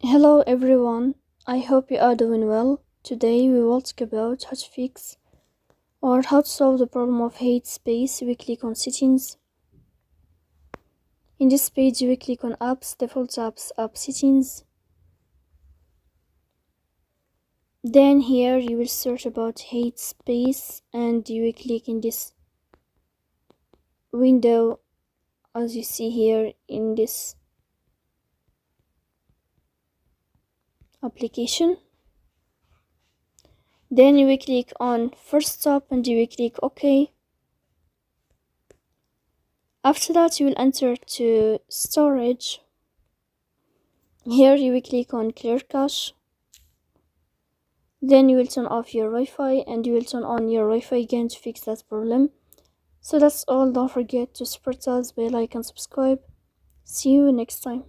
Hello everyone, I hope you are doing well. Today we will talk about how to fix or how to solve the problem of Headspace. We click on settings. In this page we click on apps, default apps, app settings. Then here you will search about Headspace and you will click in this window as you see here in this application. Then you will click on first stop and you will click OK. After that you will enter to storage. Here you will click on clear cache. Then you will turn off your Wi-Fi and you will turn on your Wi-Fi again to fix that problem. So that's all. Don't forget to support us by like and subscribe. See you next time.